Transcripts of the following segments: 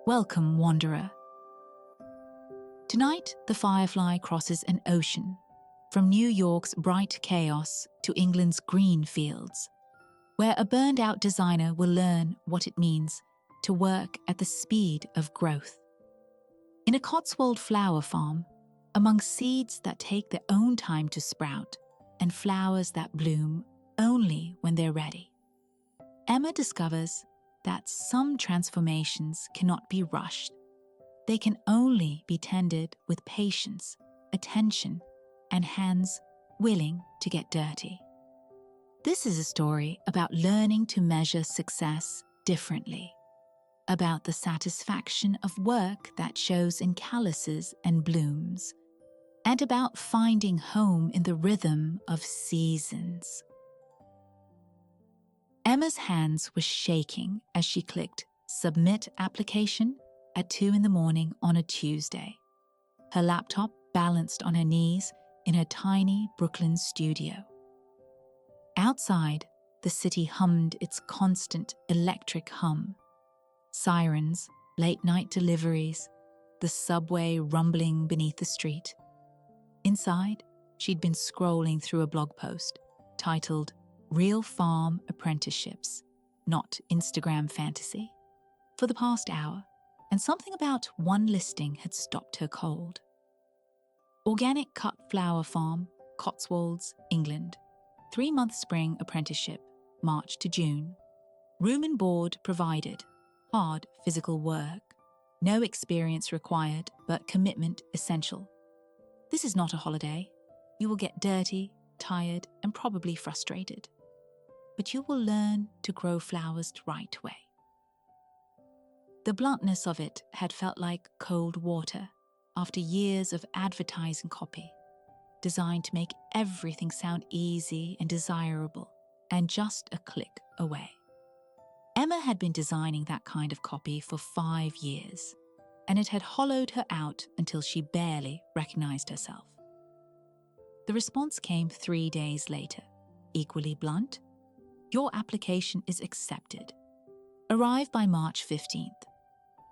Welcome, wanderer. Tonight, the Firefly crosses an ocean, from New York's bright chaos to England's green fields, where a burned-out designer will learn what it means to work at the speed of growth. In a Cotswold flower farm, among seeds that take their own time to sprout and flowers that bloom only when they're ready, Emma discovers that some transformations cannot be rushed. They can only be tended with patience, attention, and hands willing to get dirty. This is a story about learning to measure success differently, about the satisfaction of work that shows in calluses and blooms, and about finding home in the rhythm of seasons. Emma's hands were shaking as she clicked Submit Application at 2 a.m. on a Tuesday, her laptop balanced on her knees in her tiny Brooklyn studio. Outside, the city hummed its constant electric hum. Sirens, late-night deliveries, the subway rumbling beneath the street. Inside, she'd been scrolling through a blog post titled Real Farm Apprenticeships, Not Instagram Fantasy, for the past hour, and something about one listing had stopped her cold. Organic Cut Flower Farm, Cotswolds, England. 3-month spring apprenticeship, March to June. Room and board provided. Hard physical work. No experience required, but commitment essential. This is not a holiday. You will get dirty, tired, and probably frustrated. But you will learn to grow flowers the right way. The bluntness of it had felt like cold water after years of advertising copy, designed to make everything sound easy and desirable and just a click away. Emma had been designing that kind of copy for 5 years, and it had hollowed her out until she barely recognized herself. The response came 3 days later, equally blunt. Your application is accepted. Arrive by March 15th.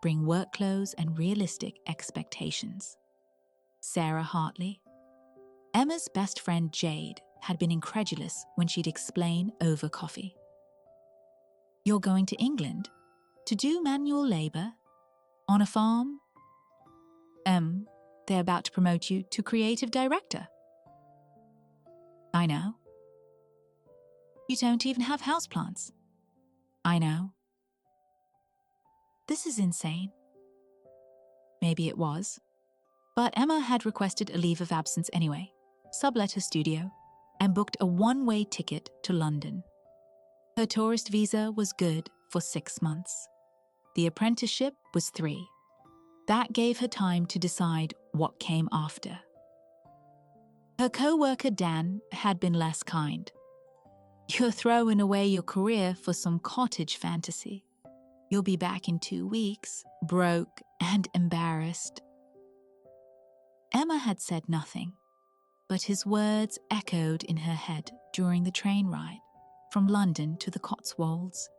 Bring work clothes and realistic expectations. Sarah Hartley. Emma's best friend Jade had been incredulous when she'd explain over coffee. You're going to England to do manual labor on a farm? They're about to promote you to creative director. I know. You don't even have houseplants. I know. This is insane. Maybe it was. But Emma had requested a leave of absence anyway, sublet her studio, and booked a one-way ticket to London. Her tourist visa was good for 6 months. The apprenticeship was 3. That gave her time to decide what came after. Her co-worker Dan had been less kind. You're throwing away your career for some cottage fantasy. You'll be back in 2 weeks, broke and embarrassed. Emma had said nothing, but his words echoed in her head during the train ride from London to the Cotswolds,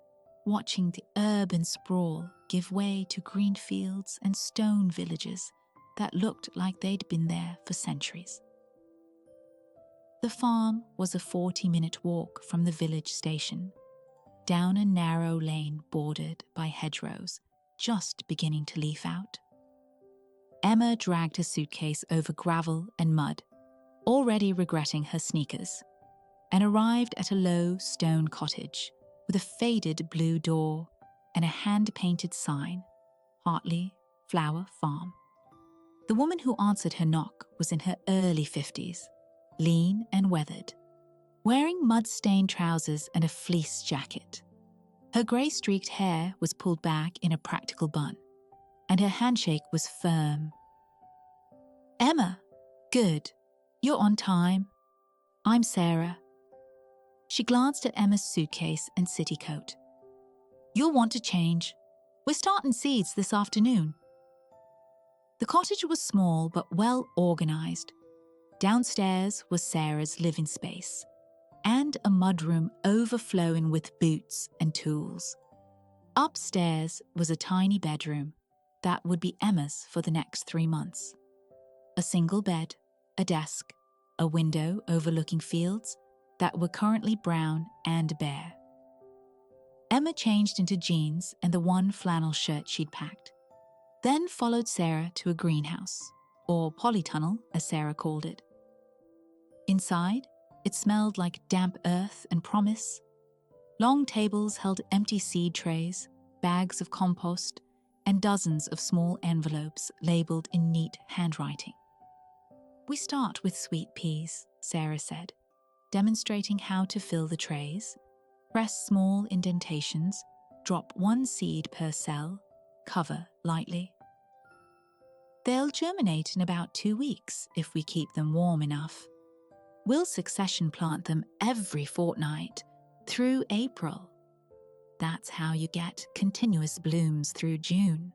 watching the urban sprawl give way to green fields and stone villages that looked like they'd been there for centuries. The farm was a 40-minute walk from the village station, down a narrow lane bordered by hedgerows, just beginning to leaf out. Emma dragged her suitcase over gravel and mud, already regretting her sneakers, and arrived at a low stone cottage with a faded blue door and a hand-painted sign, Hartley Flower Farm. The woman who answered her knock was in her early 50s, lean and weathered, wearing mud-stained trousers and a fleece jacket. Her grey-streaked hair was pulled back in a practical bun, and her handshake was firm. Emma, good. You're on time. I'm Sarah. She glanced at Emma's suitcase and city coat. You'll want to change. We're starting seeds this afternoon. The cottage was small but well organized. Downstairs was Sarah's living space, and a mudroom overflowing with boots and tools. Upstairs was a tiny bedroom, that would be Emma's for the next 3 months. A single bed, a desk, a window overlooking fields that were currently brown and bare. Emma changed into jeans and the one flannel shirt she'd packed, then followed Sarah to a greenhouse, or polytunnel as Sarah called it. Inside, it smelled like damp earth and promise. Long tables held empty seed trays, bags of compost, and dozens of small envelopes labeled in neat handwriting. "We start with sweet peas," Sarah said, demonstrating how to fill the trays. Press small indentations, drop 1 seed per cell, cover lightly. "They'll germinate in about 2 weeks if we keep them warm enough. We'll succession plant them every fortnight through April. That's how you get continuous blooms through June."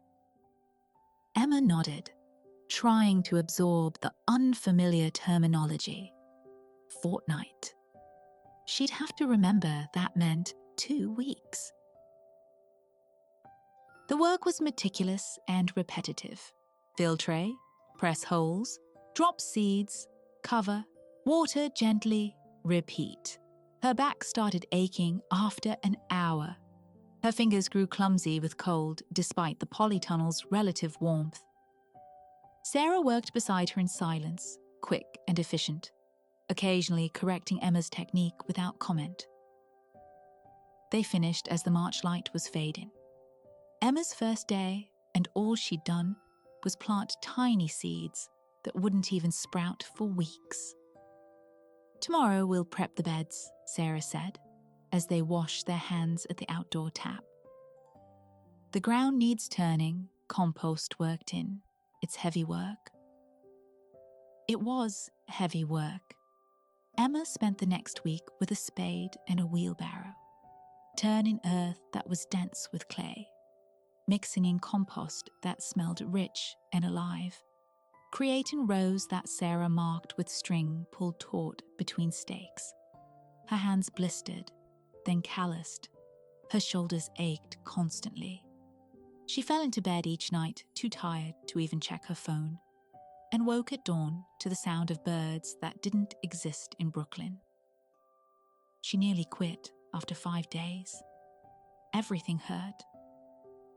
Emma nodded, trying to absorb the unfamiliar terminology. Fortnight. She'd have to remember that meant 2 weeks. The work was meticulous and repetitive. Fill tray, press holes, drop seeds, cover, water gently, repeat. Her back started aching after an hour. Her fingers grew clumsy with cold despite the polytunnel's relative warmth. Sarah worked beside her in silence, quick and efficient, occasionally correcting Emma's technique without comment. They finished as the March light was fading. Emma's first day, and all she'd done, was plant tiny seeds that wouldn't even sprout for weeks. "Tomorrow we'll prep the beds," Sarah said, as they washed their hands at the outdoor tap. "The ground needs turning, compost worked in. It's heavy work." It was heavy work. Emma spent the next week with a spade and a wheelbarrow, turning earth that was dense with clay, mixing in compost that smelled rich and alive, creating rows that Sarah marked with string pulled taut between stakes. Her hands blistered, then calloused. Her shoulders ached constantly. She fell into bed each night, too tired to even check her phone, and woke at dawn to the sound of birds that didn't exist in Brooklyn. She nearly quit after 5 days. Everything hurt.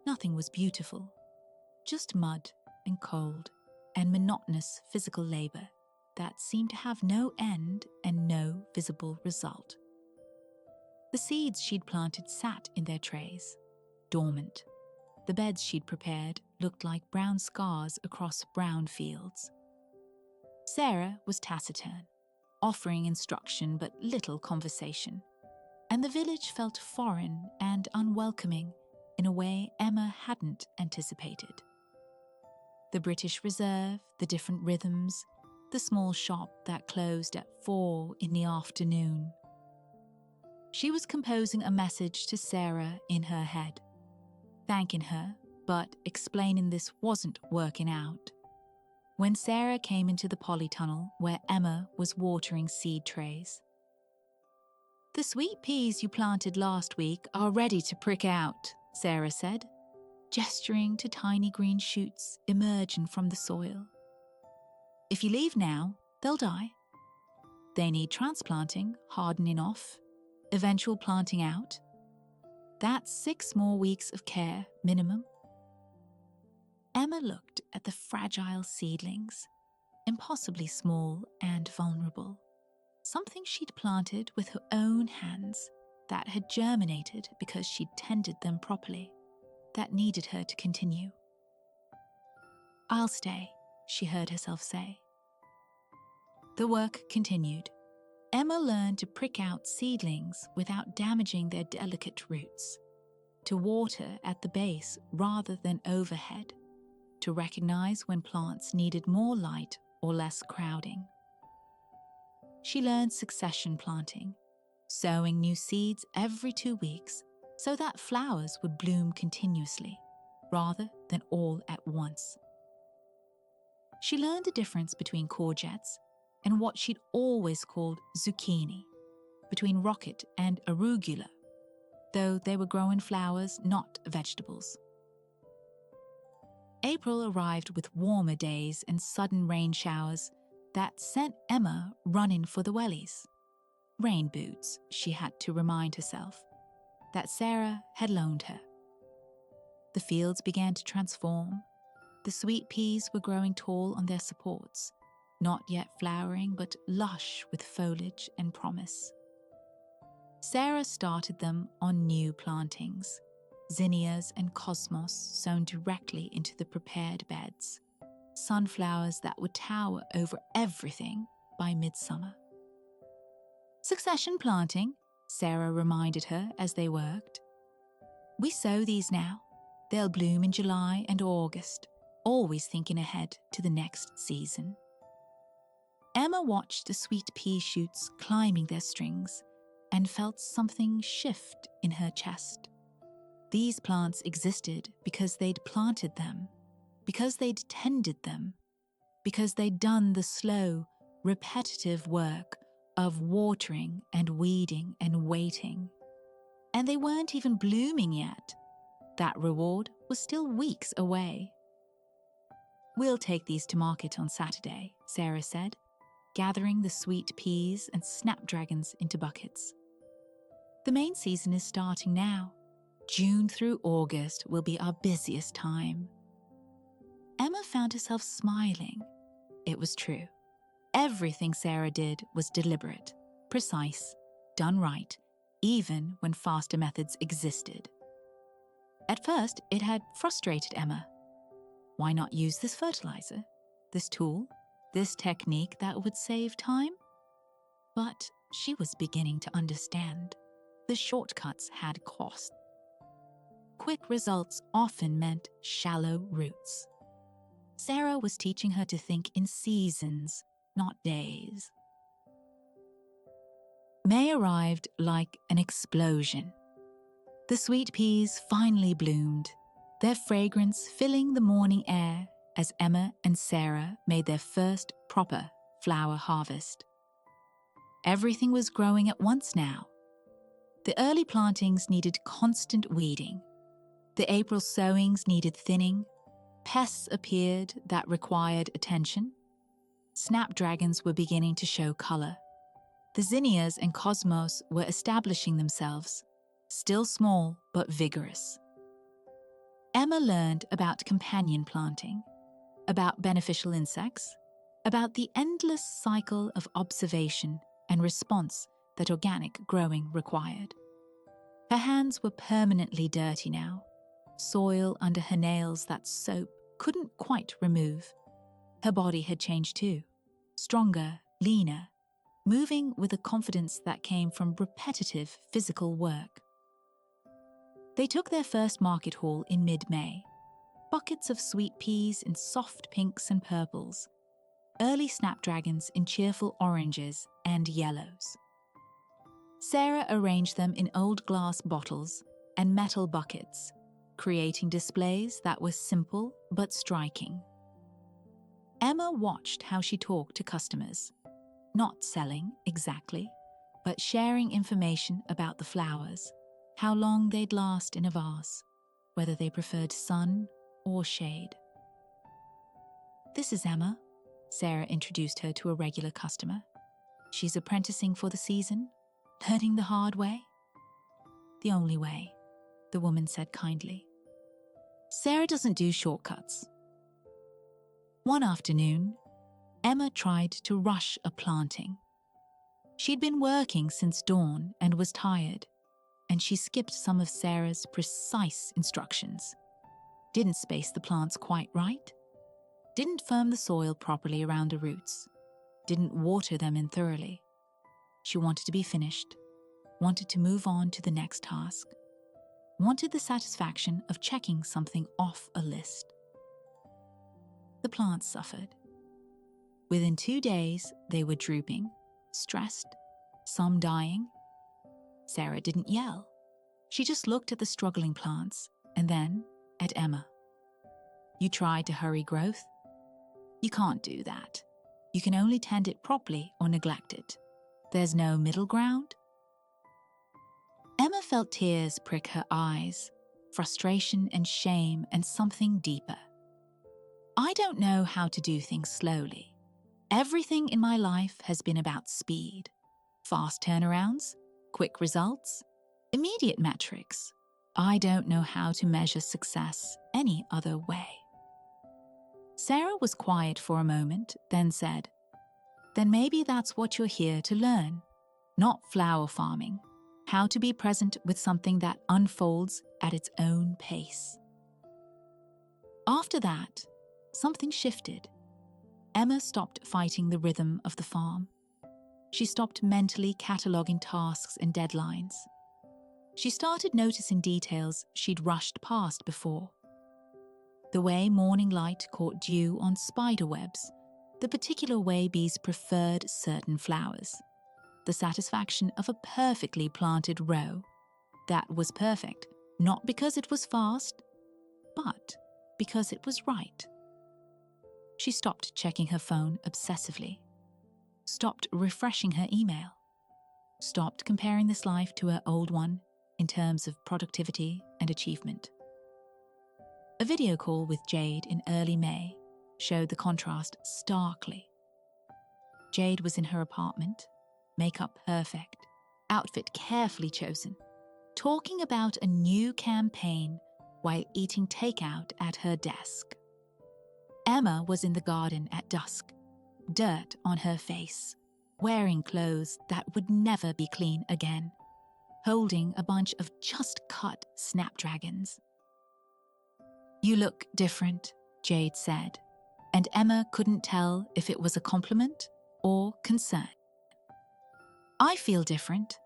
Nothing was beautiful, just mud and cold and monotonous physical labor that seemed to have no end and no visible result. The seeds she'd planted sat in their trays, dormant. The beds she'd prepared looked like brown scars across brown fields. Sarah was taciturn, offering instruction but little conversation, and the village felt foreign and unwelcoming in a way Emma hadn't anticipated. The British Reserve, the different rhythms, the small shop that closed at 4 in the afternoon. She was composing a message to Sarah in her head, thanking her, but explaining this wasn't working out. When Sarah came into the polytunnel where Emma was watering seed trays. "The sweet peas you planted last week are ready to prick out," Sarah said, gesturing to tiny green shoots emerging from the soil. "If you leave now, they'll die. They need transplanting, hardening off, eventual planting out. That's 6 more weeks of care, minimum." Emma looked at the fragile seedlings, impossibly small and vulnerable. Something she'd planted with her own hands that had germinated because she'd tended them properly, that needed her to continue. "I'll stay," she heard herself say. The work continued. Emma learned to prick out seedlings without damaging their delicate roots, to water at the base rather than overhead, to recognize when plants needed more light or less crowding. She learned succession planting, sowing new seeds every 2 weeks so that flowers would bloom continuously, rather than all at once. She learned the difference between courgettes and what she'd always called zucchini, between rocket and arugula, though they were growing flowers, not vegetables. April arrived with warmer days and sudden rain showers that sent Emma running for the wellies. Rain boots, she had to remind herself, that Sarah had loaned her. The fields began to transform. The sweet peas were growing tall on their supports, not yet flowering but lush with foliage and promise. Sarah started them on new plantings, zinnias and cosmos sown directly into the prepared beds, sunflowers that would tower over everything by midsummer. Succession planting, Sarah reminded her as they worked. We sow these now. They'll bloom in July and August, always thinking ahead to the next season. Emma watched the sweet pea shoots climbing their strings and felt something shift in her chest. These plants existed because they'd planted them, because they'd tended them, because they'd done the slow, repetitive work of watering and weeding and waiting. And they weren't even blooming yet. That reward was still weeks away. We'll take these to market on Saturday, Sarah said, gathering the sweet peas and snapdragons into buckets. The main season is starting now. June through August will be our busiest time. Emma found herself smiling. It was true. Everything Sarah did was deliberate, precise, done right, even when faster methods existed. At first, it had frustrated Emma. Why not use this fertilizer, this tool, this technique that would save time? But she was beginning to understand. The shortcuts had cost. Quick results often meant shallow roots. Sarah was teaching her to think in seasons, not days. May arrived like an explosion. The sweet peas finally bloomed, their fragrance filling the morning air as Emma and Sarah made their first proper flower harvest. Everything was growing at once now. The early plantings needed constant weeding. The April sowings needed thinning. Pests appeared that required attention. Snapdragons were beginning to show color. The zinnias and cosmos were establishing themselves, still small but vigorous. Emma learned about companion planting, about beneficial insects, about the endless cycle of observation and response that organic growing required. Her hands were permanently dirty now, soil under her nails that soap couldn't quite remove. Her body had changed too, stronger, leaner, moving with a confidence that came from repetitive physical work. They took their first market haul in mid-May. Buckets of sweet peas in soft pinks and purples, early snapdragons in cheerful oranges and yellows. Sarah arranged them in old glass bottles and metal buckets, creating displays that were simple but striking. Emma watched how she talked to customers, not selling exactly, but sharing information about the flowers, how long they'd last in a vase, whether they preferred sun or shade. This is Emma, Sarah introduced her to a regular customer. She's apprenticing for the season, learning the hard way. The only way, the woman said kindly. Sarah doesn't do shortcuts. One afternoon, Emma tried to rush a planting. She'd been working since dawn and was tired, and she skipped some of Sarah's precise instructions. Didn't space the plants quite right, didn't firm the soil properly around the roots, didn't water them in thoroughly. She wanted to be finished, wanted to move on to the next task, wanted the satisfaction of checking something off a list. The plants suffered. Within 2 days, they were drooping, stressed, some dying. Sarah didn't yell. She just looked at the struggling plants and then at Emma. You tried to hurry growth? You can't do that. You can only tend it properly or neglect it. There's no middle ground. Emma felt tears prick her eyes, frustration and shame and something deeper. I don't know how to do things slowly. Everything in my life has been about speed. Fast turnarounds, quick results, immediate metrics. I don't know how to measure success any other way. Sarah was quiet for a moment, then said, "Then maybe that's what you're here to learn. Not flower farming. How to be present with something that unfolds at its own pace." After that, something shifted. Emma stopped fighting the rhythm of the farm. She stopped mentally cataloguing tasks and deadlines. She started noticing details she'd rushed past before. The way morning light caught dew on spider webs, the particular way bees preferred certain flowers, the satisfaction of a perfectly planted row. That was perfect, not because it was fast, but because it was right. She stopped checking her phone obsessively, stopped refreshing her email, stopped comparing this life to her old one in terms of productivity and achievement. A video call with Jade in early May showed the contrast starkly. Jade was in her apartment, makeup perfect, outfit carefully chosen, talking about a new campaign while eating takeout at her desk. Emma was in the garden at dusk, dirt on her face, wearing clothes that would never be clean again, holding a bunch of just-cut snapdragons. "You look different," Jade said, and Emma couldn't tell if it was a compliment or concern. "I feel different."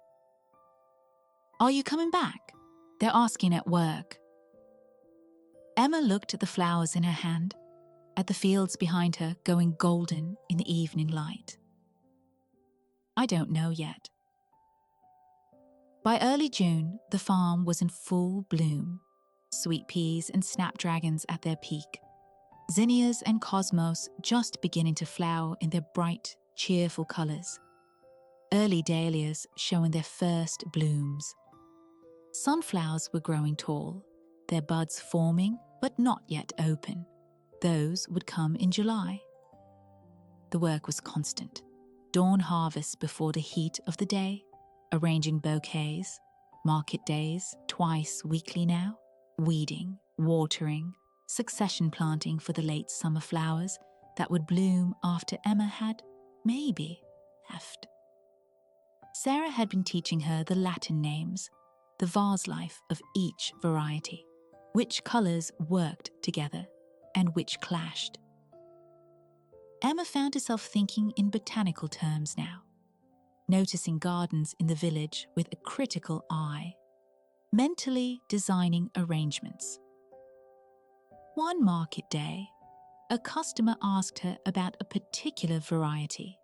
"Are you coming back? They're asking at work." Emma looked at the flowers in her hand, at the fields behind her going golden in the evening light. "I don't know yet." By early June, the farm was in full bloom. Sweet peas and snapdragons at their peak. Zinnias and cosmos just beginning to flower in their bright, cheerful colors. Early dahlias showing their first blooms. Sunflowers were growing tall, their buds forming but not yet open. Those would come in July. The work was constant. Dawn harvest before the heat of the day, arranging bouquets, market days twice weekly now, weeding, watering, succession planting for the late summer flowers that would bloom after Emma had, maybe, left. Sarah had been teaching her the Latin names, the vase life of each variety, which colors worked together and which clashed. Emma found herself thinking in botanical terms now, noticing gardens in the village with a critical eye, mentally designing arrangements. One market day, a customer asked her about a particular variety,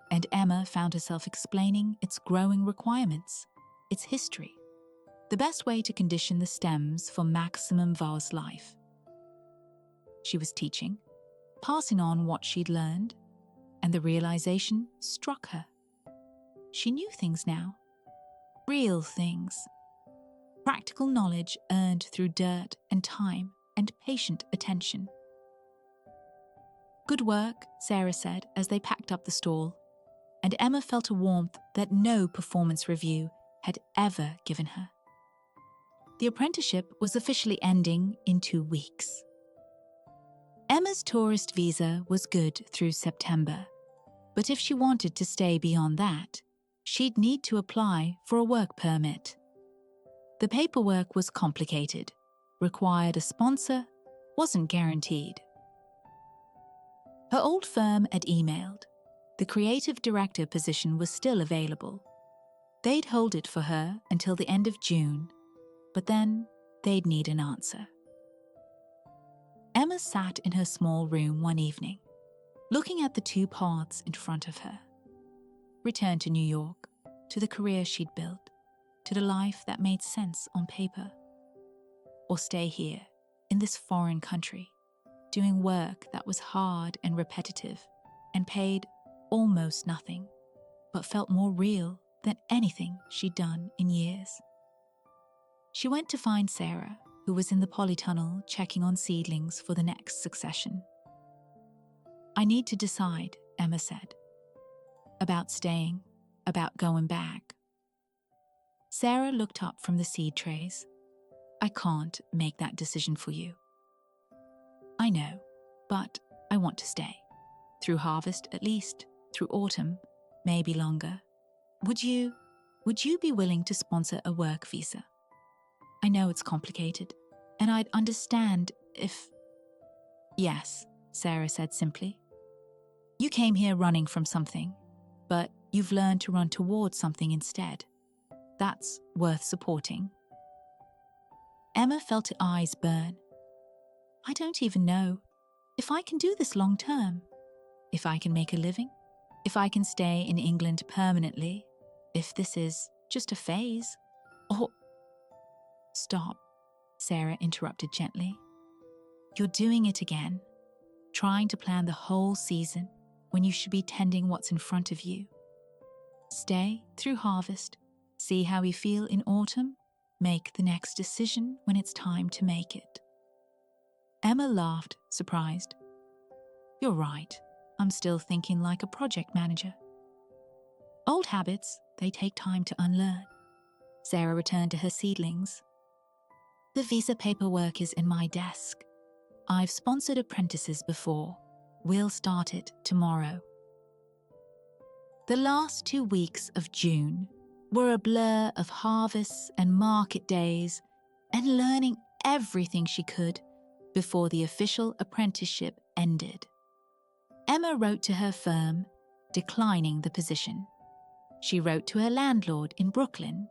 and Emma found herself explaining its growing requirements, its history, the best way to condition the stems for maximum vase life. She was teaching, passing on what she'd learned, and the realization struck her. She knew things now, real things, practical knowledge earned through dirt and time and patient attention. "Good work," Sarah said as they packed up the stall, and Emma felt a warmth that no performance review had ever given her. The apprenticeship was officially ending in 2 weeks. Emma's tourist visa was good through September, but if she wanted to stay beyond that, she'd need to apply for a work permit. The paperwork was complicated, required a sponsor, wasn't guaranteed. Her old firm had emailed. The creative director position was still available. They'd hold it for her until the end of June, but then they'd need an answer. Emma sat in her small room one evening, looking at the 2 paths in front of her. Return to New York, to the career she'd built, to the life that made sense on paper. Or stay here, in this foreign country, doing work that was hard and repetitive and paid almost nothing, but felt more real than anything she'd done in years. She went to find Sarah, who was in the polytunnel checking on seedlings for the next succession. I need to decide, Emma said. About staying, about going back. Sarah looked up from the seed trays. I can't make that decision for you. I know, but I want to stay. Through harvest at least, through autumn, maybe longer. Would you be willing to sponsor a work visa? I know it's complicated, and I'd understand if... Yes, Sarah said simply. You came here running from something, but you've learned to run towards something instead. That's worth supporting. Emma felt her eyes burn. I don't even know if I can do this long term, if I can make a living, if I can stay in England permanently, if this is just a phase, or... Stop, Sarah interrupted gently. You're doing it again, trying to plan the whole season when you should be tending what's in front of you. Stay through harvest, see how you feel in autumn, make the next decision when it's time to make it. Emma laughed, surprised. You're right, I'm still thinking like a project manager. Old habits, they take time to unlearn. Sarah returned to her seedlings. The visa paperwork is in my desk. I've sponsored apprentices before. We'll start it tomorrow. The last 2 weeks of June were a blur of harvests and market days and learning everything she could before the official apprenticeship ended. Emma wrote to her firm, declining the position. She wrote to her landlord in Brooklyn,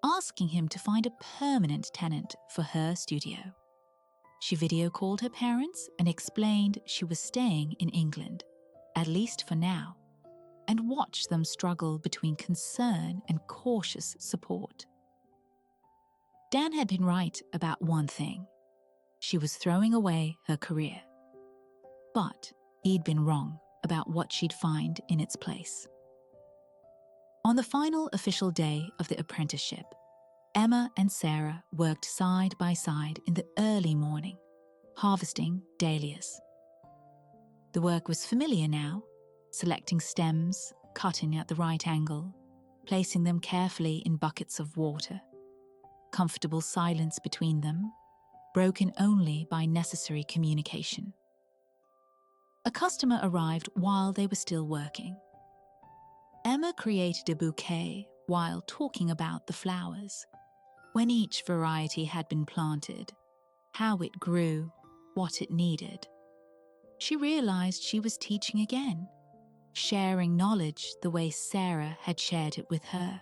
asking him to find a permanent tenant for her studio. She video called her parents and explained she was staying in England, at least for now, and watched them struggle between concern and cautious support. Dan had been right about one thing. She was throwing away her career. But he'd been wrong about what she'd find in its place. On the final official day of the apprenticeship, Emma and Sarah worked side by side in the early morning, harvesting dahlias. The work was familiar now, selecting stems, cutting at the right angle, placing them carefully in buckets of water. Comfortable silence between them, broken only by necessary communication. A customer arrived while they were still working. Emma created a bouquet while talking about the flowers, when each variety had been planted, how it grew, what it needed. She realized she was teaching again, sharing knowledge the way Sarah had shared it with her.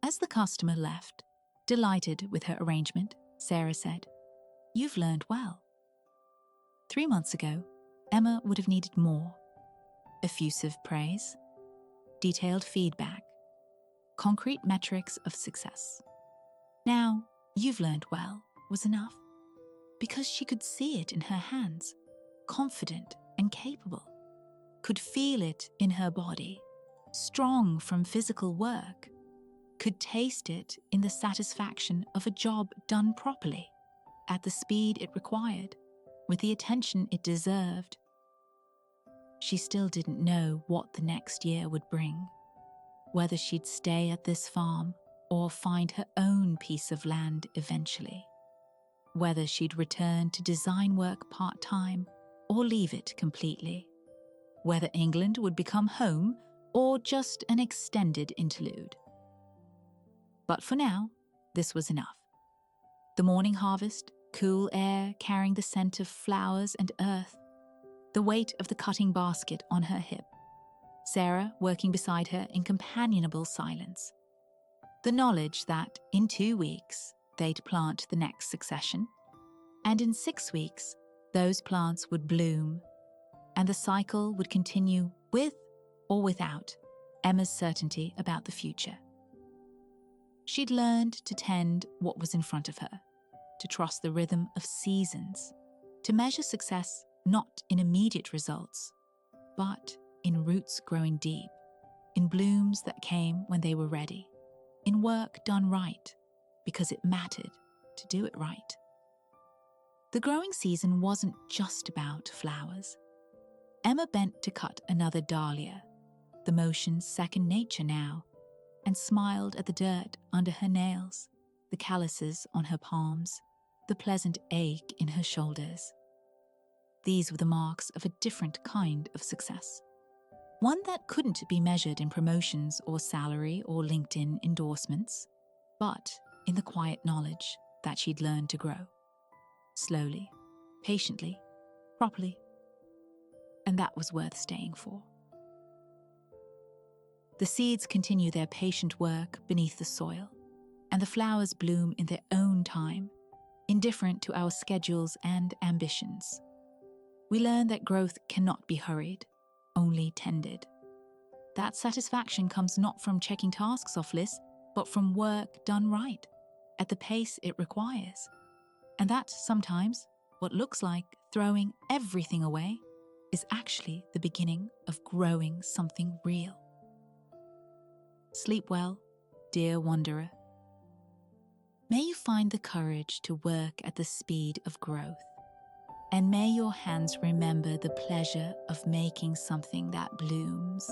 As the customer left, delighted with her arrangement, Sarah said, "You've learned well." 3 months ago, Emma would have needed more. Effusive praise, detailed feedback, concrete metrics of success. Now, "You've learned well" was enough, because she could see it in her hands, confident and capable, could feel it in her body, strong from physical work, could taste it in the satisfaction of a job done properly, at the speed it required, with the attention it deserved. She still didn't know what the next year would bring, whether she'd stay at this farm or find her own piece of land eventually, whether she'd return to design work part-time or leave it completely, whether England would become home or just an extended interlude. But for now, this was enough. The morning harvest, cool air carrying the scent of flowers and earth, the weight of the cutting basket on her hip, Sarah working beside her in companionable silence, the knowledge that in 2 weeks they'd plant the next succession, and in 6 weeks those plants would bloom, and the cycle would continue with or without Emma's certainty about the future. She'd learned to tend what was in front of her, to trust the rhythm of seasons, to measure success not in immediate results, but in roots growing deep, in blooms that came when they were ready, in work done right, because it mattered to do it right. The growing season wasn't just about flowers. Emma bent to cut another dahlia, the motion second nature now, and smiled at the dirt under her nails, the calluses on her palms, the pleasant ache in her shoulders. These were the marks of a different kind of success. One that couldn't be measured in promotions or salary or LinkedIn endorsements, but in the quiet knowledge that she'd learned to grow. Slowly, patiently, properly. And that was worth staying for. The seeds continue their patient work beneath the soil, and the flowers bloom in their own time, indifferent to our schedules and ambitions. We learn that growth cannot be hurried, only tended. That satisfaction comes not from checking tasks off lists, but from work done right, at the pace it requires. And that sometimes, what looks like throwing everything away, is actually the beginning of growing something real. Sleep well, dear wanderer. May you find the courage to work at the speed of growth, and may your hands remember the pleasure of making something that blooms.